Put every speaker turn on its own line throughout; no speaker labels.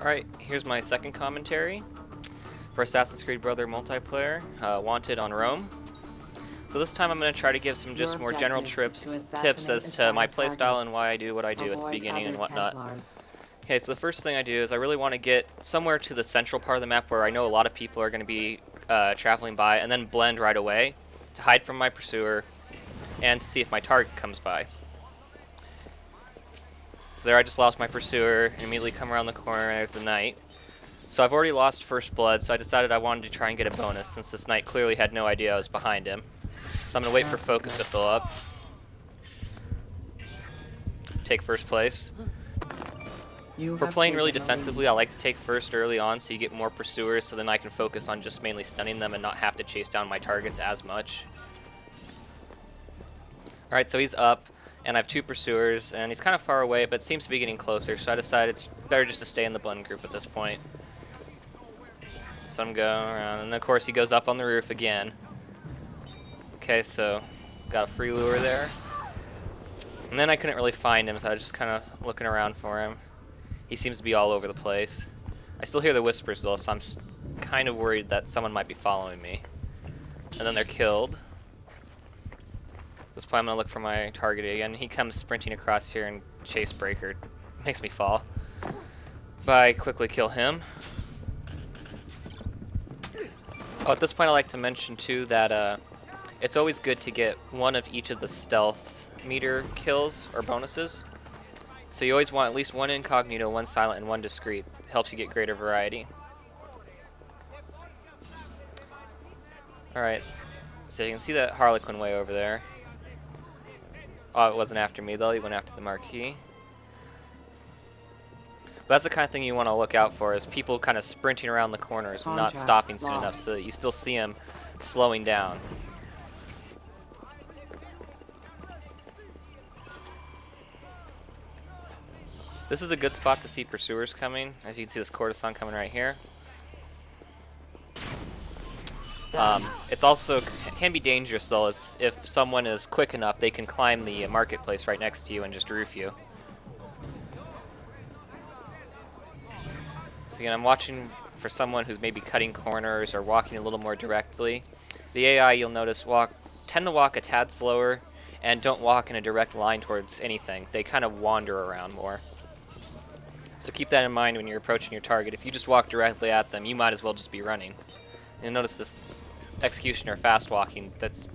Alright, here's my second commentary for Assassin's Creed Brother multiplayer, Wanted on Rome. So this time I'm going to try to give some just more general tips as to my playstyle and why I do what I do at the beginning and whatnot. Okay, so the first thing I do is I really want to get somewhere to the central part of the map where I know a lot of people are going to be traveling by, and then blend right away to hide from my pursuer and to see if my target comes by. So there I just lost my pursuer and immediately come around the corner and there's the knight. So I've already lost first blood, so I decided I wanted to try and get a bonus since this knight clearly had no idea I was behind him. So I'm going to wait for focus to fill up. Take first place. For playing really defensively, I like to take first early on so you get more pursuers, so then I can focus on just mainly stunning them and not have to chase down my targets as much. Alright, so he's up, and I have two pursuers, and he's kind of far away, but seems to be getting closer, so I decided it's better just to stay in the blend group at this point. So I'm going around, and of course he goes up on the roof again. Okay, so got a free lure there. And then I couldn't really find him, so I was just kind of looking around for him. He seems to be all over the place. I still hear the whispers though, so I'm kind of worried that someone might be following me. And then they're killed. At this point I'm going to look for my target again. He comes sprinting across here and chase breaker. Makes me fall. But I quickly kill him. Oh, at this point I'd like to mention too that it's always good to get one of each of the stealth meter kills or bonuses. So you always want at least one incognito, one silent, and one discreet. Helps you get greater variety. Alright, so you can see that Harlequin way over there. Oh, it wasn't after me though, he went after the Marquis. But that's the kind of thing you want to look out for, is people kind of sprinting around the corners and not stopping soon enough so that you still see them slowing down. This is a good spot to see pursuers coming. As you can see, this courtesan coming right here. It's also can be dangerous though, as if someone is quick enough, they can climb the marketplace right next to you and just roof you. So again, I'm watching for someone who's maybe cutting corners or walking a little more directly. The AI, you'll notice, tend to walk a tad slower and don't walk in a direct line towards anything. They kind of wander around more. So keep that in mind when you're approaching your target. If you just walk directly at them, you might as well just be running. And notice this executioner fast walking, that's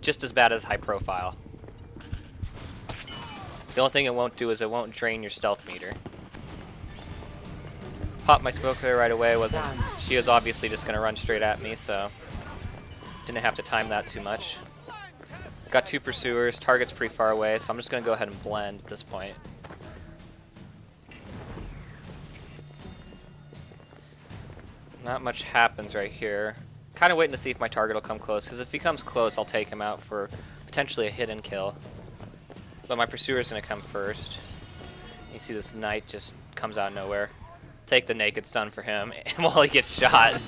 just as bad as high profile. The only thing it won't do is it won't drain your stealth meter. Popped my smoke there right away. She was obviously just going to run straight at me, so didn't have to time that too much. Got two pursuers, target's pretty far away, so I'm just going to go ahead and blend at this point. Not much happens right here. Kind of waiting to see if my target will come close, because if he comes close, I'll take him out for potentially a hidden kill. But my pursuer's going to come first. You see this knight just comes out of nowhere. Take the naked stun for him while he gets shot.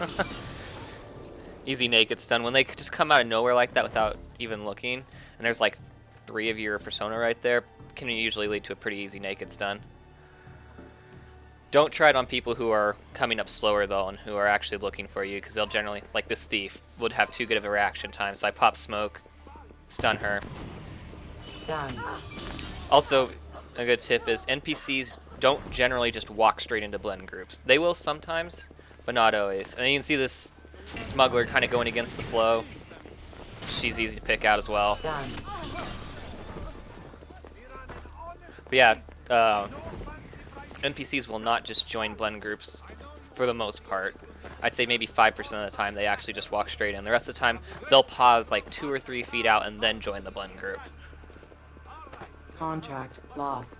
Easy naked stun. When they just come out of nowhere like that without even looking, and there's like 3 of your persona right there, can usually lead to a pretty easy naked stun. Don't try it on people who are coming up slower though and who are actually looking for you, because they'll generally, like this thief, would have too good of a reaction time. So I pop smoke, stun her.
Done.
Also, a good tip is NPCs don't generally just walk straight into blend groups. They will sometimes, but not always. And you can see this smuggler kind of going against the flow. She's easy to pick out as well.
Done.
But yeah, NPCs will not just join blend groups for the most part. I'd say maybe 5% of the time they actually just walk straight in. The rest of the time they'll pause like 2 or 3 feet out and then join the blend group.
Contract lost.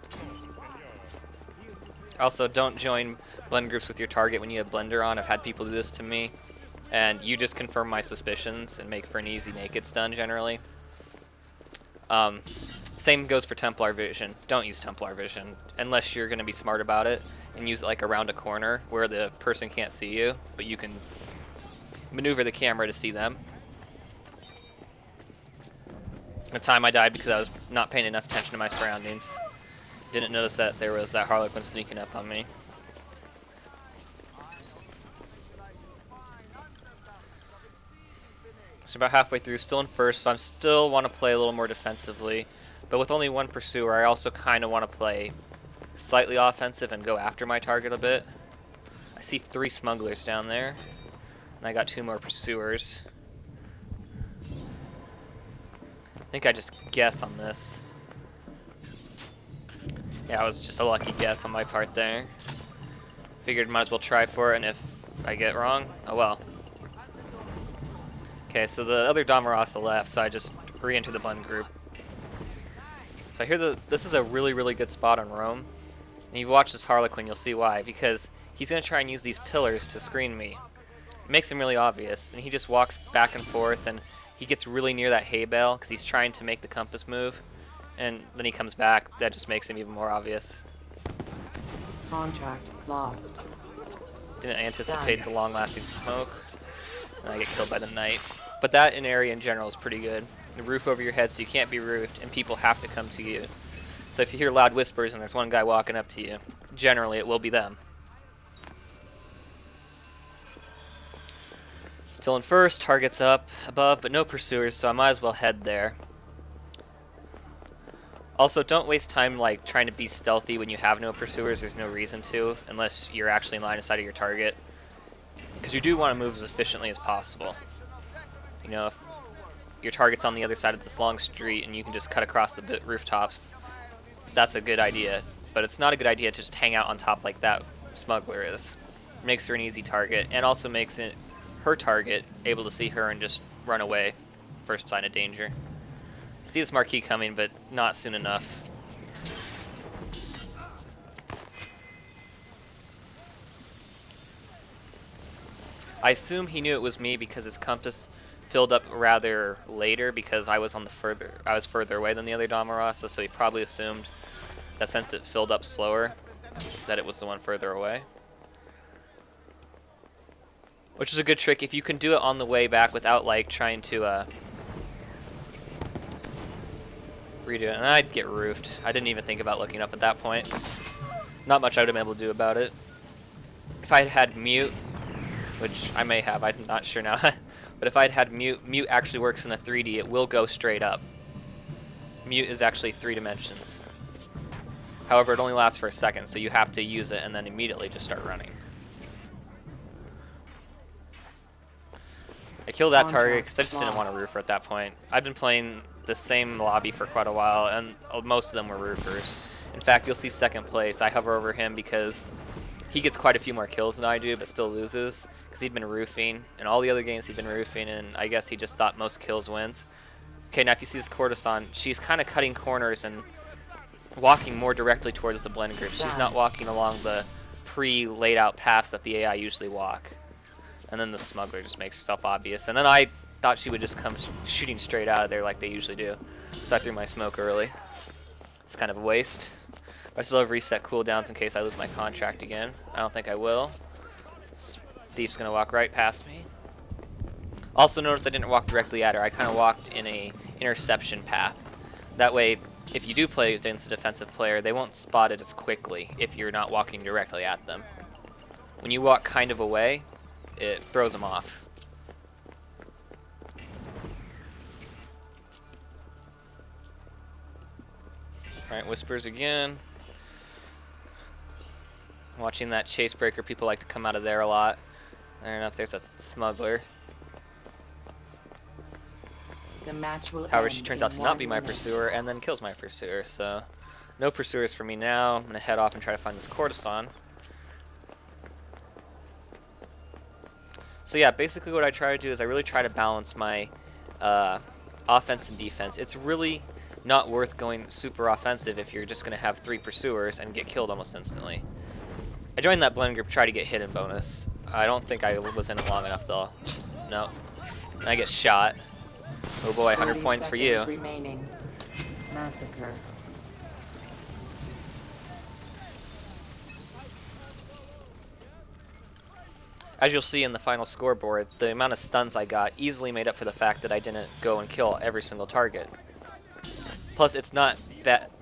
Also, don't join blend groups with your target when you have blender on. I've had people do this to me, and you just confirm my suspicions and make for an easy naked stun generally. Same goes for Templar Vision. Don't use Templar Vision unless you're going to be smart about it and use it like around a corner where the person can't see you, but you can maneuver the camera to see them. The time I died because I was not paying enough attention to my surroundings. Didn't notice that there was that Harlequin sneaking up on me. So about halfway through, still in first, so I still want to play a little more defensively. But with only one pursuer, I also kind of want to play slightly offensive and go after my target a bit. I see 3 smugglers down there, and I got 2 more pursuers. I think I just guess on this. Yeah, it was just a lucky guess on my part there. Figured might as well try for it, and if I get wrong, oh well. Okay, so the other Dhammaraza left, so I just re-enter the Bund group. So I hear this is a really, really good spot on Rome. And you've watched this Harlequin, you'll see why. Because he's going to try and use these pillars to screen me. It makes him really obvious. And he just walks back and forth, and he gets really near that hay bale because he's trying to make the compass move. And then he comes back. That just makes him even more obvious.
Contract lost.
Didn't anticipate the long-lasting smoke. And I get killed by the knight. But that in area in general is pretty good. The roof over your head so you can't be roofed, and people have to come to you. So if you hear loud whispers and there's one guy walking up to you, generally it will be them. Still in first, target's up above, but no pursuers, so I might as well head there. Also, don't waste time like trying to be stealthy when you have no pursuers. There's no reason to, unless you're actually in line of sight of your target. Because you do want to move as efficiently as possible. You know, if your target's on the other side of this long street and you can just cut across the rooftops, that's a good idea. But it's not a good idea to just hang out on top like that smuggler is. It makes her an easy target, and also makes it her target able to see her and just run away first sign of danger. See this marquee coming, but not soon enough. I assume he knew it was me because his compass filled up rather later because I was further away than the other Dhammaraza, so he probably assumed that since it filled up slower, that it was the one further away. Which is a good trick if you can do it on the way back without like trying to redo it. And I'd get roofed. I didn't even think about looking up at that point. Not much I would have been able to do about it. If I had mute, which I may have, I'm not sure now. But if I'd had mute actually works in a 3D. It will go straight up. Mute is actually 3 dimensions. However, it only lasts for a second, so you have to use it and then immediately just start running. I killed that target because I just didn't want a roofer at that point. I've been playing the same lobby for quite a while, and most of them were roofers. In fact, you'll see second place. I hover over him because he gets quite a few more kills than I do, but still loses because he'd been roofing. In all the other games, he'd been roofing, and I guess he just thought most kills wins. Okay, now if you see this courtesan, she's kind of cutting corners and walking more directly towards the blend group. She's not walking along the pre-laid out paths that the AI usually walk. And then the smuggler just makes herself obvious. And then I thought she would just come shooting straight out of there like they usually do. So I threw my smoke early. It's kind of a waste. I still have reset cooldowns in case I lose my contract again. I don't think I will. Thief's gonna walk right past me. Also notice I didn't walk directly at her. I kind of walked in a interception path. That way, if you do play against a defensive player, they won't spot it as quickly if you're not walking directly at them. When you walk kind of away, it throws them off. Alright, whispers again. Watching that chase breaker, people like to come out of there a lot. I don't know if there's a smuggler.
The match will
However,
end
she turns
in
out to not be
1
my
minute.
pursuer and then kills my pursuer, so no pursuers for me now. I'm gonna head off and try to find this courtesan. So yeah, basically what I try to do is I really try to balance my offense and defense. It's really not worth going super offensive if you're just going to have 3 pursuers and get killed almost instantly. I joined that blend group to try to get hidden bonus. I don't think I was in it long enough though. No. I get shot. Oh boy, 100
30
points for you.
seconds remaining. Massacre.
As you'll see in the final scoreboard, the amount of stuns I got easily made up for the fact that I didn't go and kill every single target. Plus, it's not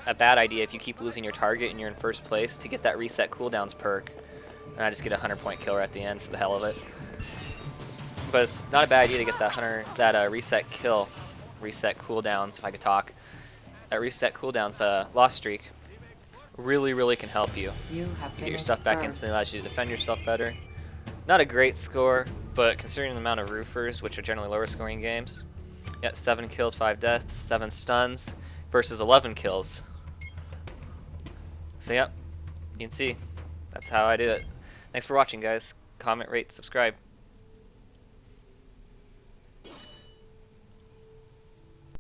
a bad idea if you keep losing your target and you're in first place to get that reset cooldowns perk. And I just get a 100-point killer at the end for the hell of it. but it's not a bad idea to get that reset kill, reset cooldowns, if I could talk. That reset cooldowns lost streak really can help you.
You have
Get your
finished
stuff back
first.
instantly, allows you to defend yourself better. Not a great score, but considering the amount of roofers, which are generally lower scoring games, yeah, 7 kills, 5 deaths, 7 stuns versus 11 kills. So yeah, you can see that's how I did it. Thanks for watching, guys. Comment, rate, subscribe.